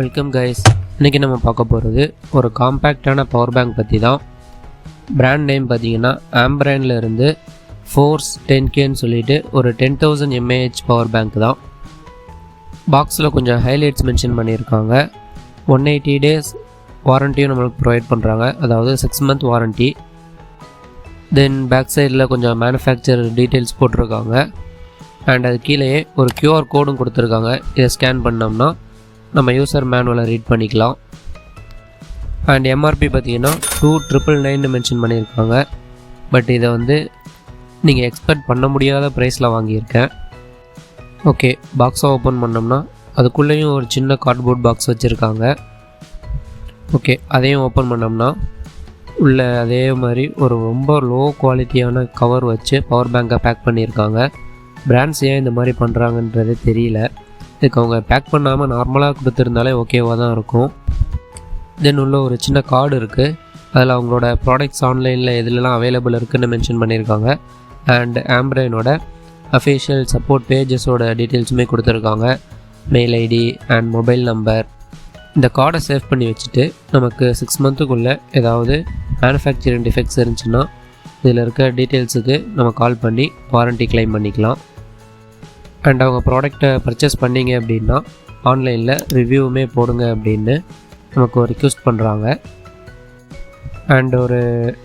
Welcome guys. இன்றைக்கி நம்ம பார்க்க போகிறது ஒரு காம்பேக்டான பவர் பேங்க் பற்றி தான். பிராண்ட் நேம் பார்த்தீங்கன்னா ஆம்பரனில் இருந்து ஃபோர்ஸ் 10Kன்னு சொல்லிட்டு ஒரு 10,000 mAh பவர் பேங்க் தான். பாக்ஸில் கொஞ்சம் ஹைலைட்ஸ் மென்ஷன் பண்ணியிருக்காங்க. 180 days வாரண்ட்டியும் நம்மளுக்கு ப்ரொவைட் பண்ணுறாங்க, அதாவது 6 month வாரண்ட்டி. தென் பேக் சைடில் கொஞ்சம் மேனுஃபேக்சர் டீட்டெயில்ஸ் போட்டிருக்காங்க. அண்ட் அது கீழேயே ஒரு QR கோடும் கொடுத்துருக்காங்க. இதை ஸ்கேன் பண்ணோம்னா நம்ம யூசர் மேனுவலை ரீட் பண்ணிக்கலாம். அண்ட் எம்ஆர்பி பார்த்தீங்கன்னா 2,999 மென்ஷன் பண்ணியிருக்காங்க. பட் இதை நீங்கள் எக்ஸ்பெக்ட் பண்ண முடியாத ப்ரைஸில் வாங்கியிருக்கேன். ஓகே, பாக்ஸை ஓப்பன் பண்ணோம்னா அதுக்குள்ளேயும் ஒரு சின்ன கார்ட்போர்ட் பாக்ஸ் வச்சுருக்காங்க. ஓகே, அதையும் ஓப்பன் பண்ணோம்னா உள்ளே அதே மாதிரி ஒரு ரொம்ப லோ குவாலிட்டியான கவர் வச்சு பவர் பேங்கை பேக் பண்ணியிருக்காங்க. பிராண்ட்ஸ் ஏன் இந்த மாதிரி பண்ணுறாங்கன்றது தெரியல. இதுக்கு அவங்க பேக் பண்ணாமல் நார்மலாக கொடுத்துருந்தாலே ஓகேவாக தான் இருக்கும். தென் உள்ள ஒரு சின்ன கார்டு இருக்குது. அதில் அவங்களோட ப்ராடக்ட்ஸ் ஆன்லைனில் எதுலலாம் அவைலபிள் இருக்குதுன்னு மென்ஷன் பண்ணியிருக்காங்க. அண்ட் ஆம்பரனோட அஃபிஷியல் சப்போர்ட் பேஜஸோட டீட்டெயில்ஸுமே கொடுத்துருக்காங்க. Mail ID and mobile number. இந்த கார்டை சேவ் பண்ணி வச்சுட்டு நமக்கு 6 monthக்குள்ளே ஏதாவது மேனுஃபேக்சரிங் டிஃபெக்ட்ஸ் இருந்துச்சுன்னா இதில் இருக்க டீட்டெயில்ஸுக்கு நம்ம கால் பண்ணி வாரண்ட்டி கிளைம் பண்ணிக்கலாம். அண்ட் அவங்க ப்ராடக்டை பர்ச்சேஸ் பண்ணிங்க அப்படின்னா ஆன்லைனில் ரிவ்யூவுமே போடுங்க அப்படின்னு நமக்கு ஒரு ரிக்வெஸ்ட் பண்ணுறாங்க. அண்ட் ஒரு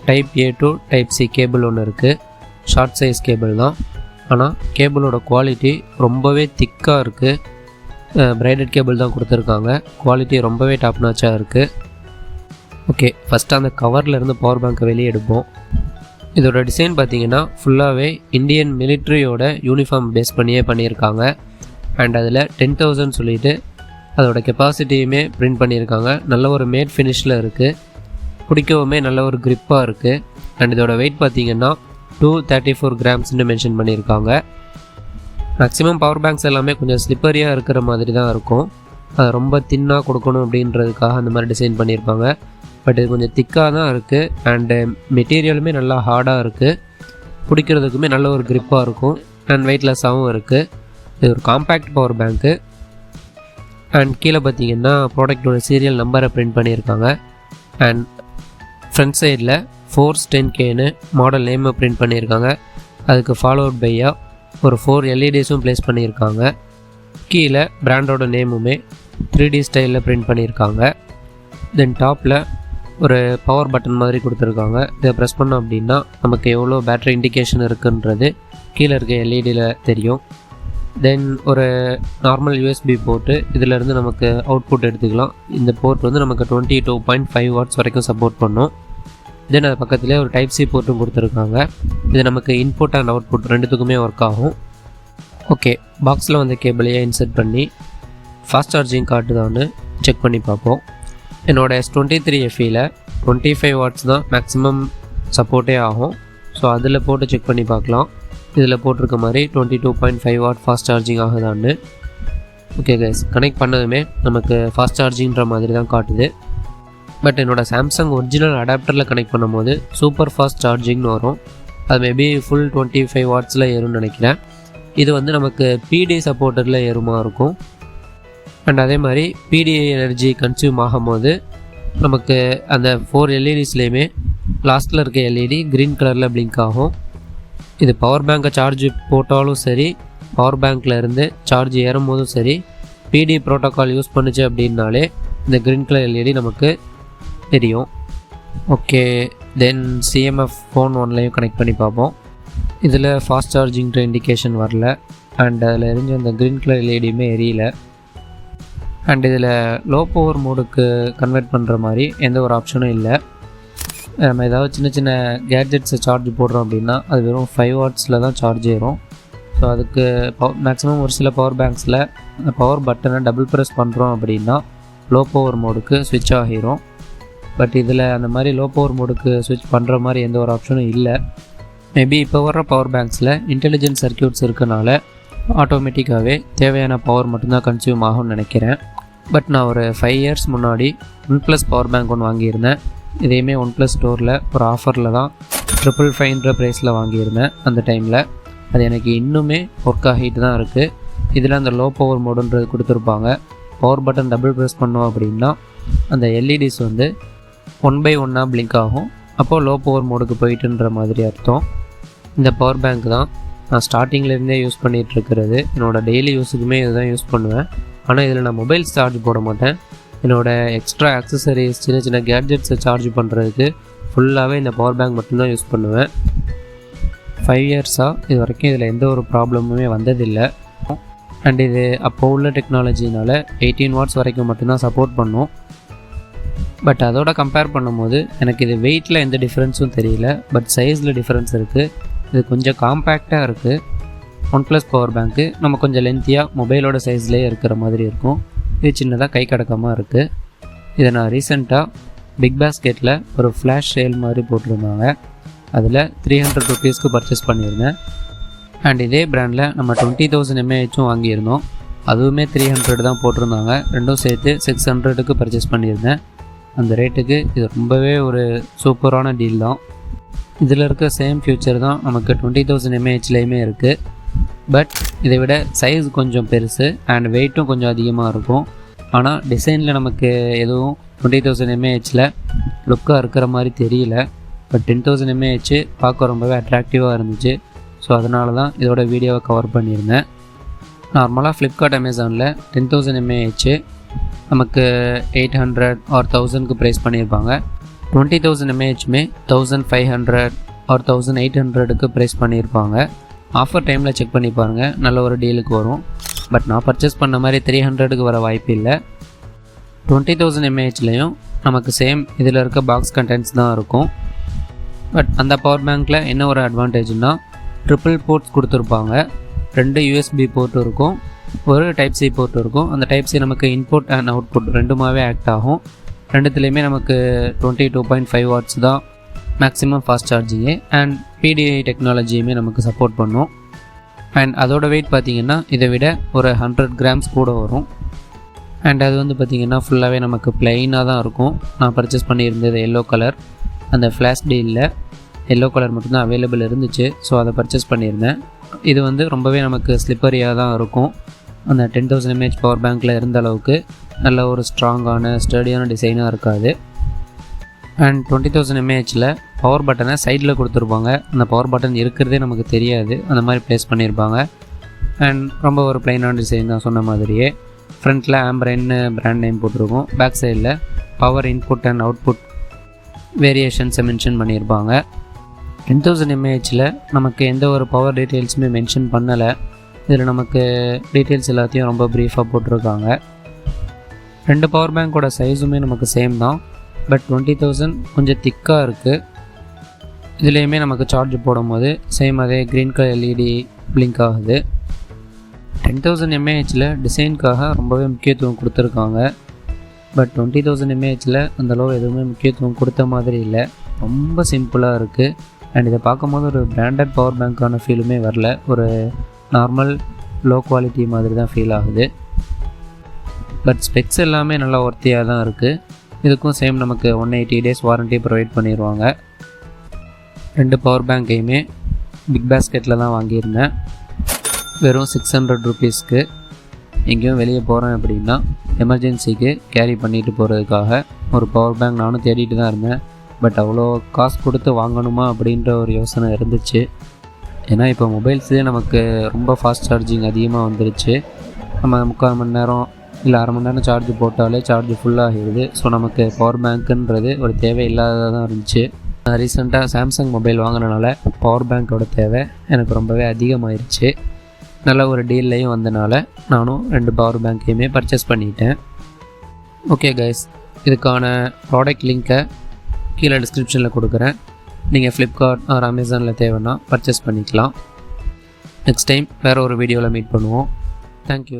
type A to type C cable ஒன்று இருக்குது. ஷார்ட் சைஸ் கேபிள் தான், ஆனால் கேபிளோட குவாலிட்டி ரொம்பவே திக்காக இருக்குது. பிரைடட் கேபிள் தான் கொடுத்துருக்காங்க. குவாலிட்டி ரொம்பவே டாப் நாச்சாக இருக்குது. ஓகே, ஃபஸ்ட்டு அந்த கவர்லேருந்து பவர் பேங்க்கை வெளியே எடுப்போம். இதோட டிசைன் பார்த்தீங்கன்னா ஃபுல்லாகவே இந்தியன் மிலிட்ரியோட யூனிஃபார்ம் பேஸ் பண்ணியே பண்ணியிருக்காங்க. அண்ட் அதில் 10,000 சொல்லிட்டு அதோட கெப்பாசிட்டியுமே பிரிண்ட் பண்ணியிருக்காங்க. நல்ல ஒரு மேட் ஃபினிஷில் இருக்குது. பிடிக்கவுமே நல்ல ஒரு க்ரிப்பாக இருக்குது. அண்ட் இதோட வெயிட் பார்த்தீங்கன்னா 234 grams மென்ஷன் பண்ணியிருக்காங்க. மேக்ஸிமம் பவர் பேங்க்ஸ் எல்லாமே கொஞ்சம் ஸ்லிப்பரியாக இருக்கிற மாதிரி தான் இருக்கும். அது ரொம்ப தின்னாக கொடுக்கணும் அப்படின்றதுக்காக அந்த மாதிரி டிசைன் பண்ணியிருப்பாங்க. பட் இது கொஞ்சம் திக்காக தான் இருக்குது. அண்டு மெட்டீரியலுமே நல்லா ஹார்டாக இருக்குது. பிடிக்கிறதுக்குமே நல்ல ஒரு க்ரிப்பாக இருக்கும். அண்ட் வெயிட்லெஸ்ஸாகவும் இருக்குது. இது ஒரு காம்பேக்ட் பவர் பேங்க்கு. அண்ட் கீழே பார்த்தீங்கன்னா ப்ராடக்டோட சீரியல் நம்பரை பிரிண்ட் பண்ணியிருக்காங்க. அண்ட் ஃப்ரண்ட் சைடில் ஃபோர்ஸ் 10Kன்னு மாடல் நேமை பிரிண்ட் பண்ணியிருக்காங்க. அதுக்கு ஃபாலோட் பையாக ஒரு 4 LEDஸும் ப்ளேஸ் பண்ணியிருக்காங்க. கீழே பிராண்டோட நேமுமே 3D ஸ்டைலில் பிரிண்ட் பண்ணியிருக்காங்க. தென் டாப்பில் ஒரு பவர் பட்டன் மாதிரி கொடுத்துருக்காங்க. இதை ப்ரெஸ் பண்ணோம் அப்படின்னா நமக்கு எவ்வளோ பேட்டரி இண்டிகேஷன் இருக்குன்றது கீழே இருக்க எல்இடியில் தெரியும். தென் ஒரு நார்மல் USB போர்ட்டு, இதிலேருந்து நமக்கு அவுட்புட் எடுத்துக்கலாம். இந்த போர்ட் நமக்கு 22.5 watts வரைக்கும் சப்போர்ட் பண்ணும். தென் அது பக்கத்துலேயே ஒரு டைப் C போர்ட்டும் கொடுத்துருக்காங்க. இது நமக்கு இன்புட் அண்ட் அவுட்புட் ரெண்டுத்துக்குமே ஒர்க் ஆகும். ஓகே, பாக்ஸில் கேபிளையே இன்சர்ட் பண்ணி ஃபாஸ்ட் சார்ஜிங் காட்டுதான்னு செக் பண்ணி பார்ப்போம். என்னோடய S23 FEயில் 25 watts தான் மேக்ஸிமம் சப்போர்ட்டே ஆகும். ஸோ அதில் போட்டு செக் பண்ணி பார்க்கலாம். இதில் போட்டிருக்க மாதிரி 22.5 watt ஃபாஸ்ட் சார்ஜிங் ஆகுதான்னு. ஓகே கைஸ், கனெக்ட் பண்ணதுமே நமக்கு ஃபாஸ்ட் சார்ஜிங்கிற மாதிரி தான் காட்டுது. பட் என்னோடய சாம்சங் ஒரிஜினல் அடாப்டரில் கனெக்ட் பண்ணும்போது சூப்பர் ஃபாஸ்ட் சார்ஜிங்னு வரும். அது மேபி ஃபுல் 25 wattsல ஏறும்னு நினைக்கிறேன். இது நமக்கு PD சப்போர்ட்டரில் ஏறுமா இருக்கும். அண்ட் அதே மாதிரி PD எனர்ஜி கன்சியூம் ஆகும்போது நமக்கு அந்த 4 LEDஸ்லேயுமே லாஸ்ட்டில் இருக்க LED க்ரீன் கலரில் பிளிங்க் ஆகும். இது பவர் பேங்கை சார்ஜ் போட்டாலும் சரி, பவர் பேங்க்கில் இருந்து சார்ஜ் ஏறும் போதும் சரி, PD ப்ரோட்டோக்கால் யூஸ் பண்ணுச்சு அப்படின்னாலே இந்த க்ரீன் கலர் LED நமக்கு தெரியும். ஓகே, தென் CMF ஃபோன் ஒன்லையும் கனெக்ட் பண்ணி பார்ப்போம். இதில் ஃபாஸ்ட் சார்ஜிங்கிற இண்டிகேஷன் வரல. அண்ட் அதில் எரிஞ்ச அந்த க்ரீன் கலர் LEDயுமே எரியல. அண்ட் இதில் லோ பவர் மோடுக்கு கன்வெர்ட் பண்ணுற மாதிரி எந்த ஒரு ஆப்ஷனும் இல்லை. நம்ம ஏதாவது சின்ன சின்ன கேட்ஜெட்ஸை சார்ஜ் போடுறோம் அப்படின்னா அது வெறும் 5 wattsல தான் சார்ஜ் ஏறும். ஸோ அதுக்கு மேக்ஸிமம் ஒரு சில பவர் பேங்க்ஸில் அந்த பவர் பட்டனை டபுள் ப்ரெஸ் பண்ணுறோம் அப்படின்னா லோ பவர் மோடுக்கு ஸ்விட்ச் ஆகிரும். பட் இதில் அந்த மாதிரி லோ பவர் மோடுக்கு ஸ்விட்ச் பண்ணுற மாதிரி எந்த ஒரு ஆப்ஷனும் இல்லை. மேபி இப்போ வர்ற பவர் பேங்க்ஸில் இன்டெலிஜென்ட் சர்க்யூட்ஸ் இருக்கனால ஆட்டோமேட்டிக்காகவே தேவையான பவர் மட்டும்தான் கன்சியூம் ஆகும்னு நினைக்கிறேன். பட் நான் ஒரு 5 years முன்னாடி OnePlus பவர் பேங்க் ஒன்று வாங்கியிருந்தேன். இதையுமே OnePlus ஸ்டோரில் ஒரு ஆஃபரில் தான் 555 ப்ரைஸில் வாங்கியிருந்தேன். அந்த டைமில் அது எனக்கு இன்னுமே ஒர்க் ஆகிட்டு தான் இருக்குது. இதில் அந்த லோ பவர் மோடுன்றது கொடுத்துருப்பாங்க. பவர் பட்டன் டபுள் ப்ரெஸ் பண்ணோம் அப்படின்னா அந்த எல்இடிஸ் வந்து 1 by 1 பிளிங்க் ஆகும். அப்போது லோ பவர் மோடுக்கு போயிட்டுன்ற மாதிரி அர்த்தம். இந்த பவர் பேங்க் தான் நான் ஸ்டார்டிங்லேருந்தே யூஸ் பண்ணிகிட்ருக்கிறது. என்னோடய டெய்லி யூஸுக்குமே இதுதான் யூஸ் பண்ணுவேன். ஆனால் இதில் நான் மொபைல் சார்ஜ் போட மாட்டேன். என்னோடய எக்ஸ்ட்ரா ஆக்சசரிஸ் சின்ன சின்ன கேட்ஜெட்ஸை சார்ஜ் பண்ணுறதுக்கு ஃபுல்லாகவே இந்த பவர் பேங்க் மட்டும்தான் யூஸ் பண்ணுவேன். 5 இயர்ஸாக இது வரைக்கும் இதில் எந்த ஒரு ப்ராப்ளமுமே வந்ததில்லை. அண்ட் இது அப்போ உள்ள டெக்னாலஜினால் 18 வாட்ஸ் வரைக்கும் மட்டும்தான் சப்போர்ட் பண்ணும். பட் அதோட கம்பேர் பண்ணும்போது எனக்கு இது வெயிட்டில் எந்த டிஃப்ரென்ஸும் தெரியல. பட் சைஸில் டிஃப்ரென்ஸ் இருக்குது. இது கொஞ்சம் காம்பேக்டாக இருக்குது. OnePlus பவர் பேங்க்கு நம்ம கொஞ்சம் லென்த்தியாக மொபைலோட சைஸ்லேயே இருக்கிற மாதிரி இருக்கும். இது சின்னதாக கை கடக்கமாக இருக்குது. இதை நான் ரீசெண்டாக பிக் பாஸ்கெட்டில் ஒரு ஃப்ளாஷ் சேல் மாதிரி போட்டிருந்தாங்க. அதில் 300 ருபீஸ்க்கு பர்ச்சேஸ் பண்ணியிருந்தேன். அண்ட் இதே பிராண்டில் நம்ம 20,000 mAh வாங்கியிருந்தோம். அதுவுமே 300 தான் போட்டிருந்தாங்க. ரெண்டும் சேர்த்து 600க்கு பர்ச்சேஸ் பண்ணியிருந்தேன். அந்த ரேட்டுக்கு இது ரொம்பவே ஒரு சூப்பரான டீல் தான். இதில் இருக்க சேம் ஃபியூச்சர் தான் நமக்கு 20,000 mAhலேயுமே இருக்குது. பட் இதை விட சைஸ் கொஞ்சம் பெருசு அண்ட் வெயிட்டும் கொஞ்சம் அதிகமாக இருக்கும். ஆனால் டிசைனில் நமக்கு எதுவும் 20,000 mAhல லுக்காக இருக்கிற மாதிரி தெரியல. பட் 10,000 mAh பார்க்க ரொம்பவே அட்ராக்டிவாக இருந்துச்சு. ஸோ அதனால தான் இதோட வீடியோவை கவர் பண்ணியிருந்தேன். நார்மலாக ஃப்ளிப்கார்ட் அமேசானில் 10,000 mAh நமக்கு 800 or 1000க்கு ப்ரைஸ் பண்ணியிருப்பாங்க. 20,000 mAhமே 1500 or 1800க்கு ப்ரைஸ் பண்ணியிருப்பாங்க. ஆஃபர் டைமில் செக் பண்ணி பாருங்கள், நல்ல ஒரு டீலுக்கு வரும். பட் நான் பர்ச்சேஸ் பண்ண மாதிரி 300க்கு வர வாய்ப்பு இல்லை. 20,000 mAhலேயும் நமக்கு சேம் இதில் இருக்க பாக்ஸ் கண்டென்ட்ஸ் தான் இருக்கும். பட் அந்த பவர் பேங்க்கில் என்ன ஒரு அட்வான்டேஜ்னால் ட்ரிபிள் போர்ட்ஸ் கொடுத்துருப்பாங்க. 2 USB போர்ட் இருக்கும், ஒரு டைப் சி போர்ட் இருக்கும். அந்த டைப் சி நமக்கு இன்புட் அண்ட் அவுட்புட் ரெண்டுமாவே ஆக்ட் ஆகும். ரெண்டுத்துலேயுமே நமக்கு 22.5 வாட்ஸ் தான் maximum fast charging. And PDI டெக்னாலஜியுமே நமக்கு சப்போர்ட் பண்ணும். அண்ட் அதோட வெயிட் பார்த்திங்கன்னா இதை விட ஒரு 100 grams கூட வரும். அண்ட் அது வந்து பார்த்திங்கன்னா ஃபுல்லாகவே நமக்கு ப்ளைனாக தான் இருக்கும். நான் பர்ச்சேஸ் பண்ணியிருந்தது எல்லோ கலர். அந்த ஃப்ளாஷ் டீலில் எல்லோ கலர் மட்டும்தான் அவைலபிள் இருந்துச்சு. ஸோ அதை பர்ச்சேஸ் பண்ணியிருந்தேன். இது வந்து ரொம்பவே நமக்கு ஸ்லிப்பரியாக தான் இருக்கும். அந்த 10,000 mAh பவர் பேங்க்கில் இருந்த அளவுக்கு நல்ல ஒரு ஸ்ட்ராங்கான ஸ்டடியான டிசைனாக இருக்காது. அண்ட் 20,000 mAhல பவர் பட்டனை சைடில் கொடுத்துருப்பாங்க. அந்த பவர் பட்டன் இருக்கிறதே நமக்கு தெரியாது, அந்த மாதிரி ப்ளேஸ் பண்ணியிருப்பாங்க. அண்ட் ரொம்ப ஒரு ப்ளைனான டிசைன் தான் சொன்ன மாதிரியே. ஃப்ரண்ட்டில் ஆம்பரைன்னு பிராண்ட் நேம் போட்டிருக்கோம். பேக் சைடில் பவர் இன்புட் அண்ட் அவுட்புட் வேரியேஷன்ஸை மென்ஷன் பண்ணியிருப்பாங்க. 10,000 mAhல நமக்கு எந்த ஒரு பவர் டீட்டெயில்ஸுமே மென்ஷன் பண்ணலை. இதில் நமக்கு டீட்டெயில்ஸ் எல்லாத்தையும் ரொம்ப ப்ரீஃபாக போட்டிருக்காங்க. 2 பவர் பேங்க்கோட சைஸுமே நமக்கு சேம் தான். பட் 20,000 கொஞ்சம் திக்காக இருக்குது. இதுலேயுமே நமக்கு சார்ஜ் போடும்போது சேம் அதே க்ரீன் கலர் LED பிளிங்க் ஆகுது. 10,000 mAhல டிசைனுக்காக ரொம்பவே முக்கியத்துவம் கொடுத்துருக்காங்க. பட் 20,000 mAhல அந்தளவு எதுவுமே முக்கியத்துவம் கொடுத்த மாதிரி இல்லை. ரொம்ப சிம்பிளாக இருக்குது. அண்ட் இதை பார்க்கும்போது ஒரு பிராண்டட் பவர் பேங்க்கான ஃபீலுமே வரல. ஒரு நார்மல் லோ குவாலிட்டி மாதிரி தான் ஃபீல் ஆகுது. பட் ஸ்பெக்ஸ் எல்லாமே நல்லா ஒர்த்தியாக தான் இருக்குது. இதுக்கும் சேம் நமக்கு 180 days வாரண்ட்டி ப்ரொவைட் பண்ணிடுவாங்க. 2 பவர் பேங்க்கையுமே பிக் பாஸ்கெட்டில் தான் வாங்கியிருந்தேன். வெறும் 600 ருபீஸ்க்கு. எங்கேயும் வெளியே போகிறேன் அப்படின்னா எமர்ஜென்சிக்கு கேரி பண்ணிட்டு போகிறதுக்காக ஒரு பவர் பேங்க் நானும் தேடிட்டு தான் இருந்தேன். பட் அவ்வளோ காசு கொடுத்து வாங்கணுமா அப்படின்ற ஒரு யோசனை இருந்துச்சு. ஏன்னா இப்போ மொபைல்ஸே நமக்கு ரொம்ப ஃபாஸ்ட் சார்ஜிங் அதிகமாக வந்துருச்சு. நம்ம 3/4 மணி நேரம் இல்லை 1/2 மணி நேரம் சார்ஜ் போட்டாலே சார்ஜ் ஃபுல்லாகிடுது. ஸோ நமக்கு பவர் பேங்க்குன்றது ஒரு தேவை இல்லாததாக இருந்துச்சு. நான் ரீசெண்டாக சாம்சங் மொபைல் வாங்கினனால பவர் பேங்க்கோட தேவை எனக்கு ரொம்பவே அதிகமாகிருச்சு. நல்ல ஒரு டீல்லையும் வந்தனால நானும் 2 பவர் பேங்க்கையுமே பர்ச்சேஸ் பண்ணிட்டேன். ஓகே கைஸ், இதுக்கான ப்ராடக்ட் லிங்க்கை கீழே டிஸ்கிரிப்ஷனில் கொடுக்குறேன். நீங்கள் ஃப்ளிப்கார்ட் ஆர் அமேசானில் தேவைன்னா பர்ச்சேஸ் பண்ணிக்கலாம். நெக்ஸ்ட் டைம் வேறு ஒரு வீடியோவில் மீட் பண்ணுவோம். தேங்க்யூ.